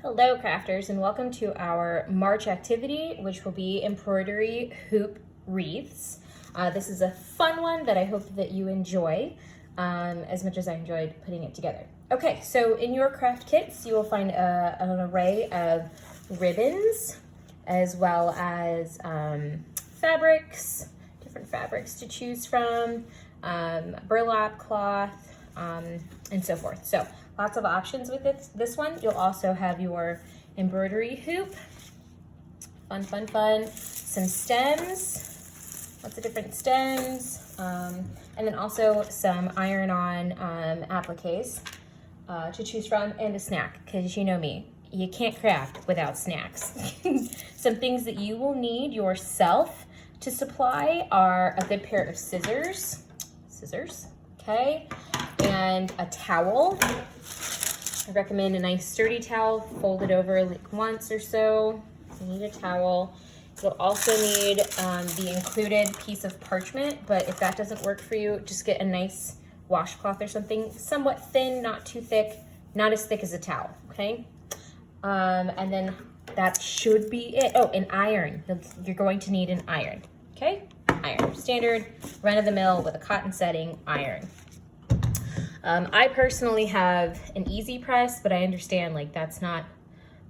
Hello crafters, and welcome to our March activity, which will be embroidery hoop wreaths. This is a fun one that I hope that you enjoy as much as I enjoyed putting it together. Okay, so in your craft kits, you will find an array of ribbons as well as fabrics, different fabrics to choose from, burlap cloth, and so forth. So lots of options with this one. You'll also have your embroidery hoop. Fun, fun, fun. Some stems, lots of different stems. And then also some iron-on appliques to choose from, and a snack, because you know me, you can't craft without snacks. Some things that you will need yourself to supply are a good pair of scissors, okay, and a towel. I recommend a nice sturdy towel, fold it over like once or so. You need a towel. You'll also need the included piece of parchment, but if that doesn't work for you, just get a nice washcloth or something, somewhat thin, not too thick, not as thick as a towel, okay? And then that should be it. Oh, an iron. You're going to need an iron, okay? Iron, standard, run-of-the-mill with a cotton setting iron. I personally have an easy press, but I understand like that's not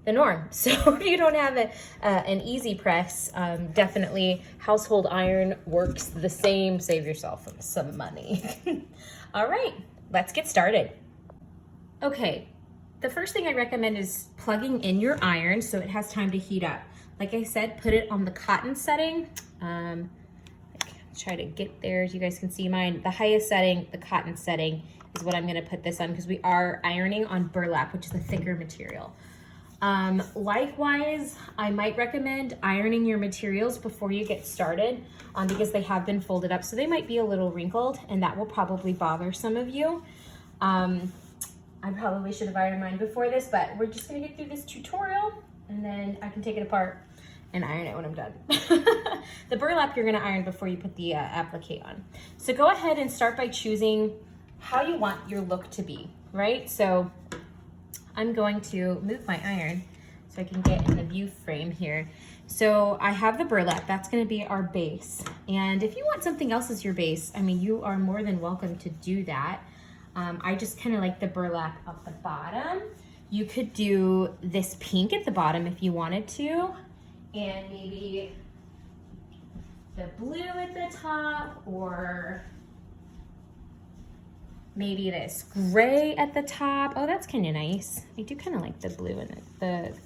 the norm. So if you don't have an easy press, definitely household iron works the same. Save yourself some money. All right, let's get started. Okay, the first thing I recommend is plugging in your iron so it has time to heat up. Like I said, put it on the cotton setting. Try to get there as you guys can see mine. The highest setting, the cotton setting, is what I'm gonna put this on because we are ironing on burlap, which is a thicker material. Likewise, I might recommend ironing your materials before you get started because they have been folded up, so they might be a little wrinkled, and that will probably bother some of you. I probably should have ironed mine before this, but we're just gonna get through this tutorial and then I can take it apart and iron it when I'm done. The burlap you're gonna iron before you put the applique on. So go ahead and start by choosing how you want your look to be, right? So I'm going to move my iron so I can get in the view frame here. So I have the burlap, that's gonna be our base. And if you want something else as your base, I mean, you are more than welcome to do that. I just kind of like the burlap up the bottom. You could do this pink at the bottom if you wanted to, and maybe the blue at the top, or maybe this gray at the top. Oh, that's kind of nice. I do kind of like the blue and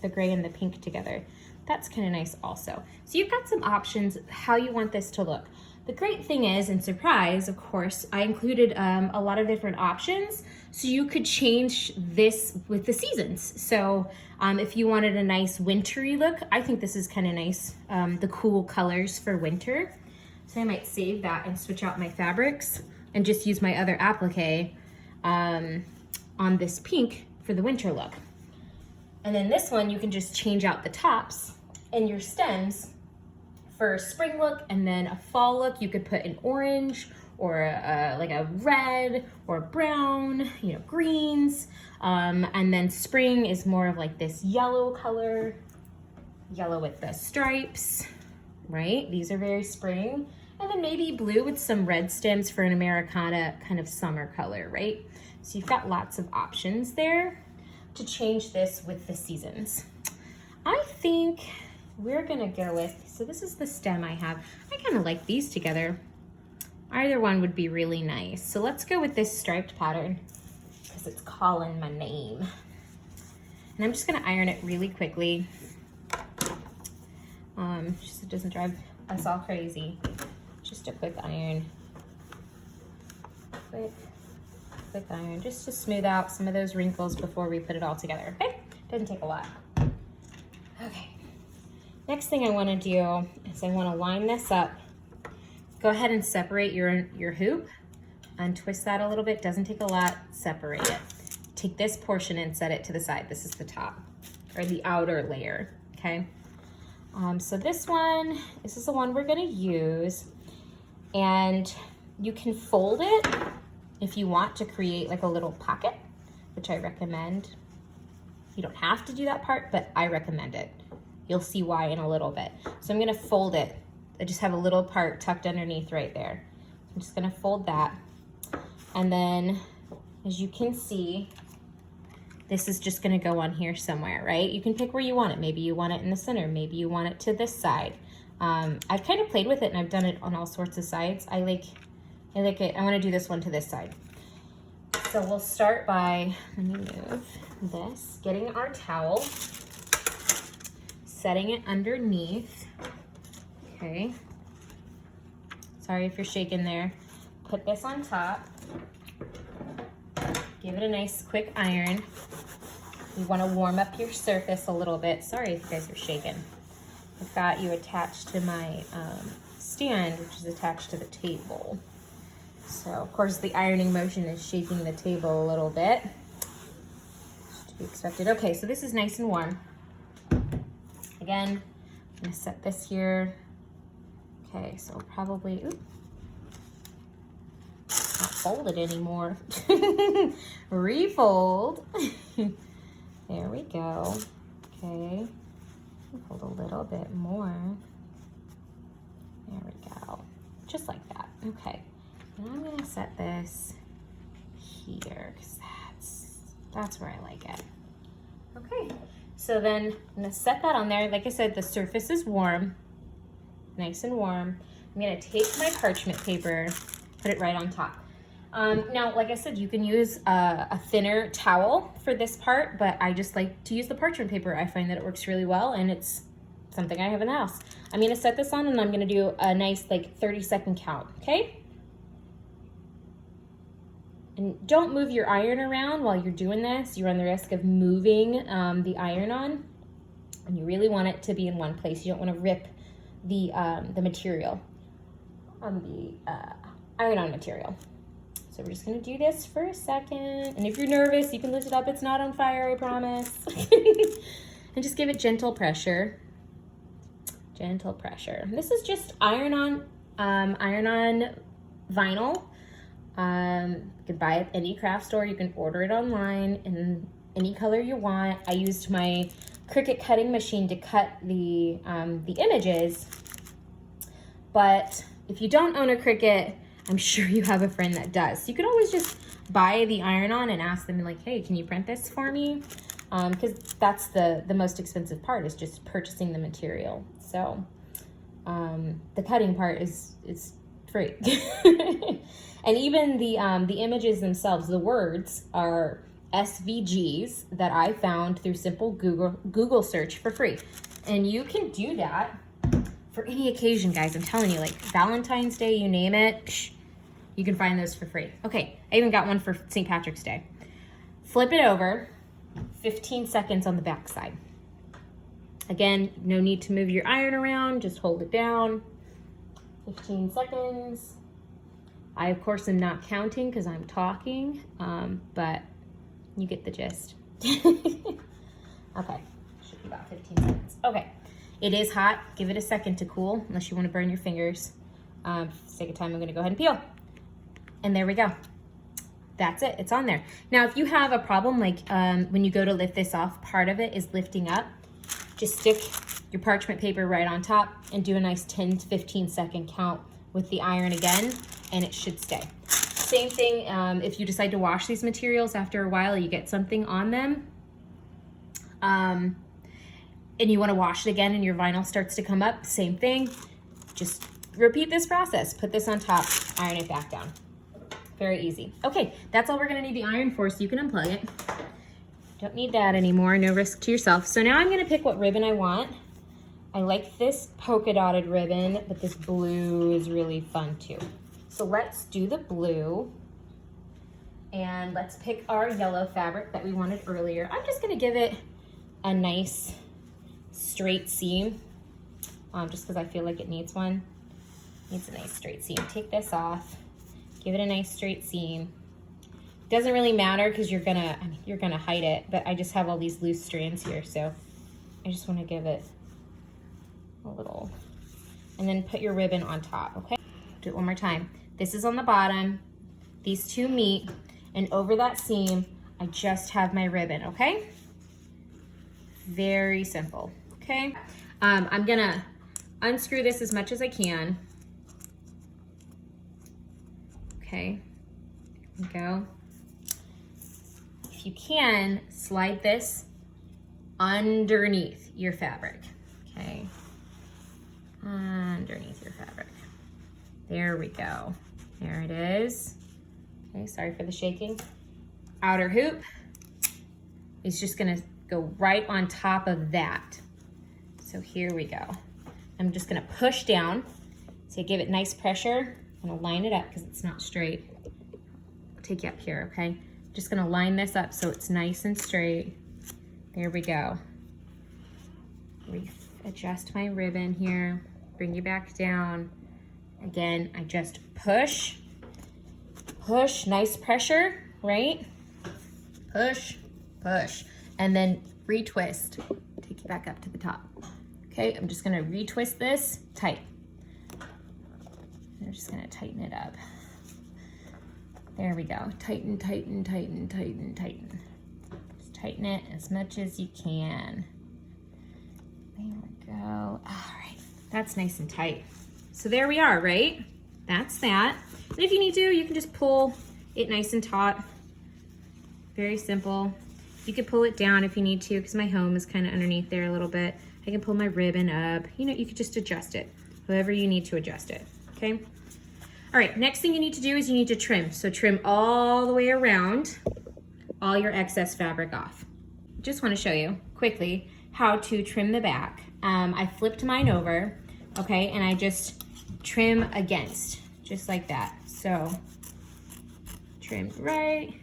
the gray and the pink together. That's kind of nice also. So you've got some options how you want this to look. The great thing is, and surprise, of course, I included a lot of different options, so you could change this with the seasons. So if you wanted a nice wintry look, I think this is kind of nice, the cool colors for winter. So I might save that and switch out my fabrics and just use my other applique on this pink for the winter look. And then this one, you can just change out the tops and your stems for a spring look, and then a fall look. You could put an orange or like a red or brown, you know, greens. And then spring is more of like this yellow color, yellow with the stripes, right? These are very spring. And then maybe blue with some red stems for an Americana kind of summer color, right? So you've got lots of options there to change this with the seasons. I think we're gonna go with, so this is the stem I have. I kind of like these together. Either one would be really nice. So let's go with this striped pattern because it's calling my name. And I'm just gonna iron it really quickly. Just so it doesn't drive us all crazy. Just a quick iron. Quick iron, just to smooth out some of those wrinkles before we put it all together, okay? Doesn't take a lot. Okay. Next thing I want to do is I want to line this up. Go ahead and separate your hoop, untwist that a little bit. Doesn't take a lot. Separate it. Take this portion and set it to the side. This is the top or the outer layer. Okay. So this is the one we're going to use, and you can fold it if you want to create like a little pocket, which I recommend. You don't have to do that part, but I recommend it. You'll see why in a little bit. So I'm gonna fold it. I just have a little part tucked underneath right there. I'm just gonna fold that. And then, as you can see, this is just gonna go on here somewhere, right? You can pick where you want it. Maybe you want it in the center. Maybe you want it to this side. I've kind of played with it and I've done it on all sorts of sides. I like it. I wanna do this one to this side. So we'll start by, let me move this, getting our towel, setting it underneath, okay. Sorry if you're shaking there. Put this on top. Give it a nice quick iron. You want to warm up your surface a little bit. Sorry if you guys are shaking. I've got you attached to my stand, which is attached to the table. So, of course, the ironing motion is shaking the table a little bit. To be expected. Okay, so this is nice and warm. Again, I'm going to set this here. Okay, so probably, oops. Not folded anymore. Refold. There we go. Okay. Fold a little bit more. There we go. Just like that. Okay. And I'm gonna set this here because that's where I like it. Okay. So then I'm gonna set that on there. Like I said, the surface is warm, nice and warm. I'm gonna take my parchment paper, put it right on top. Now, like I said, you can use a thinner towel for this part, but I just like to use the parchment paper. I find that it works really well and it's something I have in the house. I'm gonna set this on and I'm gonna do a nice like 30-second count, okay? And don't move your iron around while you're doing this. You run the risk of moving the iron on, and you really want it to be in one place. You don't wanna rip the material on the iron-on material. So we're just gonna do this for a second. And if you're nervous, you can lift it up. It's not on fire, I promise. And just give it gentle pressure. Gentle pressure. This is just iron-on vinyl. You can buy it at any craft store. You can order it online in any color you want. I used my Cricut cutting machine to cut the images. But if you don't own a Cricut, I'm sure you have a friend that does. So you could always just buy the iron-on and ask them like, hey, can you print this for me? Because that's the most expensive part, is just purchasing the material. So the cutting part is free. And even the images themselves, the words are SVGs that I found through simple Google search for free. And you can do that for any occasion, guys. I'm telling you, like Valentine's Day, you name it, you can find those for free. Okay, I even got one for St. Patrick's Day. Flip it over, 15 seconds on the back side. Again, no need to move your iron around, just hold it down. 15 seconds. I, of course, am not counting because I'm talking, but you get the gist. Okay, should be about 15 seconds. Okay, it is hot. Give it a second to cool, unless you want to burn your fingers. For the sake of time, I'm going to go ahead and peel. And there we go. That's it. It's on there. Now, if you have a problem, like when you go to lift this off, part of it is lifting up, just stick your parchment paper right on top and do a nice 10 to 15 second count with the iron again, and it should stay. Same thing if you decide to wash these materials after a while, you get something on them, and you want to wash it again and your vinyl starts to come up, same thing. Just repeat this process. Put this on top, iron it back down. Very easy. Okay, that's all we're gonna need the iron for, so you can unplug it. Don't need that anymore, no risk to yourself. So now I'm gonna pick what ribbon I want. I like this polka dotted ribbon, but this blue is really fun too. So let's do the blue, and let's pick our yellow fabric that we wanted earlier. I'm just gonna give it a nice straight seam, just because I feel like it needs one. Needs a nice straight seam. Take this off, give it a nice straight seam. Doesn't really matter because you're gonna hide it, but I just have all these loose strands here, so I just want to give it a little, and then put your ribbon on top. Okay, do it one more time. This is on the bottom, these two meet, and over that seam I just have my ribbon. Okay, Very simple, okay? I'm gonna unscrew this as much as I can. Okay, there we go. If you can, slide this underneath your fabric, okay? Underneath your fabric. There we go. There it is. Okay, sorry for the shaking. Outer hoop is just gonna go right on top of that. So here we go. I'm just gonna push down. So give it nice pressure. I'm gonna line it up because it's not straight. I'll take you up here, okay? Just gonna line this up so it's nice and straight. There we go. Adjust my ribbon here. Bring you back down. Again, I just push, nice pressure, right? Push, and then retwist. Take you back up to the top. Okay, I'm just gonna retwist this tight. I'm just gonna tighten it up. There we go. Tighten. Just tighten it as much as you can. There we go. All right, that's nice and tight. So there we are, right? That's that. And if you need to, you can just pull it nice and taut. Very simple. You can pull it down if you need to, because my home is kind of underneath there a little bit. I can pull my ribbon up. You know, you could just adjust it, however you need to adjust it, okay? All right, next thing you need to do is you need to trim. So trim all the way around, all your excess fabric off. Just want to show you quickly how to trim the back. I flipped mine over, okay, and I just trim against, just like that. So trim right.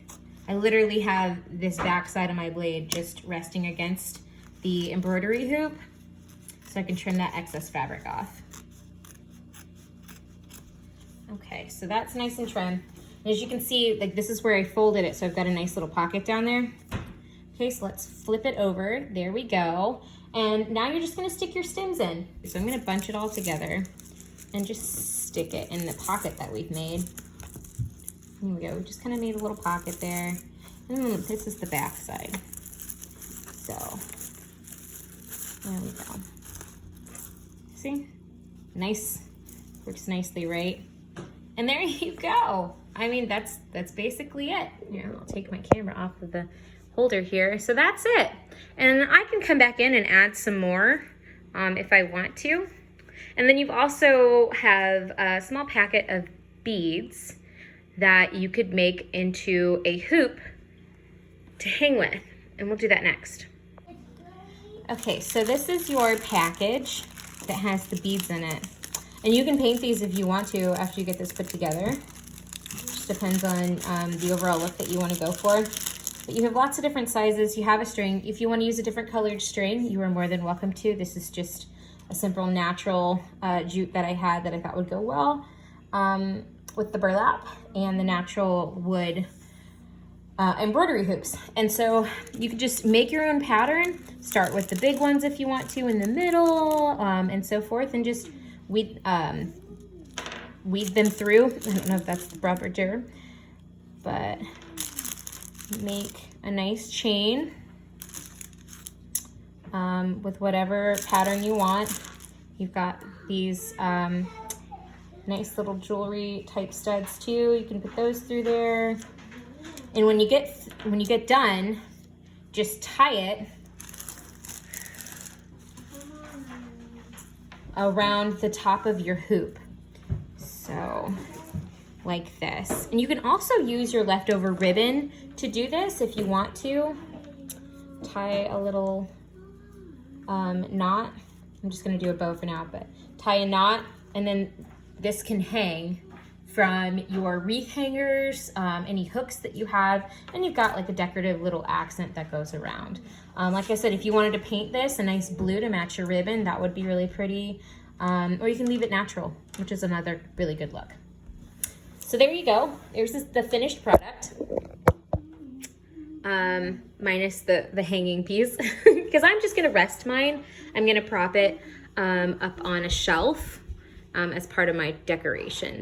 I literally have this back side of my blade just resting against the embroidery hoop so I can trim that excess fabric off. Okay, so that's nice and trim. And as you can see, like this is where I folded it, so I've got a nice little pocket down there. Okay, so let's flip it over. There we go. And now you're just gonna stick your stems in. So I'm gonna bunch it all together and just stick it in the pocket that we've made. Here we go, we just kind of made a little pocket there. And this is the back side. So, there we go. See? Nice, works nicely, right? And there you go. I mean, that's basically it. Here, I'll take my camera off of the holder here. So that's it. And I can come back in and add some more if I want to. And then you also have a small packet of beads that you could make into a hoop to hang with. And we'll do that next. Okay, so this is your package that has the beads in it. And you can paint these if you want to after you get this put together. Just depends on the overall look that you want to go for. But you have lots of different sizes. You have a string. If you want to use a different colored string, you are more than welcome to. This is just a simple natural jute that I had that I thought would go well with the burlap and the natural wood embroidery hoops. And so you can just make your own pattern. Start with the big ones if you want to in the middle and so forth, and just weave them through. I don't know if that's the proper term, but make a nice chain with whatever pattern you want. You've got these nice little jewelry type studs too. You can put those through there. And when you get done, just tie it around the top of your hoop. So like this. And you can also use your leftover ribbon to do this if you want to. Tie a little knot. I'm just gonna do a bow for now, but tie a knot, and then this can hang from your wreath hangers, any hooks that you have, and you've got like a decorative little accent that goes around. Like I said, if you wanted to paint this a nice blue to match your ribbon, that would be really pretty. Or you can leave it natural, which is another really good look. So there you go. There's the finished product. Minus the hanging piece, because I'm just gonna rest mine. I'm gonna prop it up on a shelf as part of my decoration.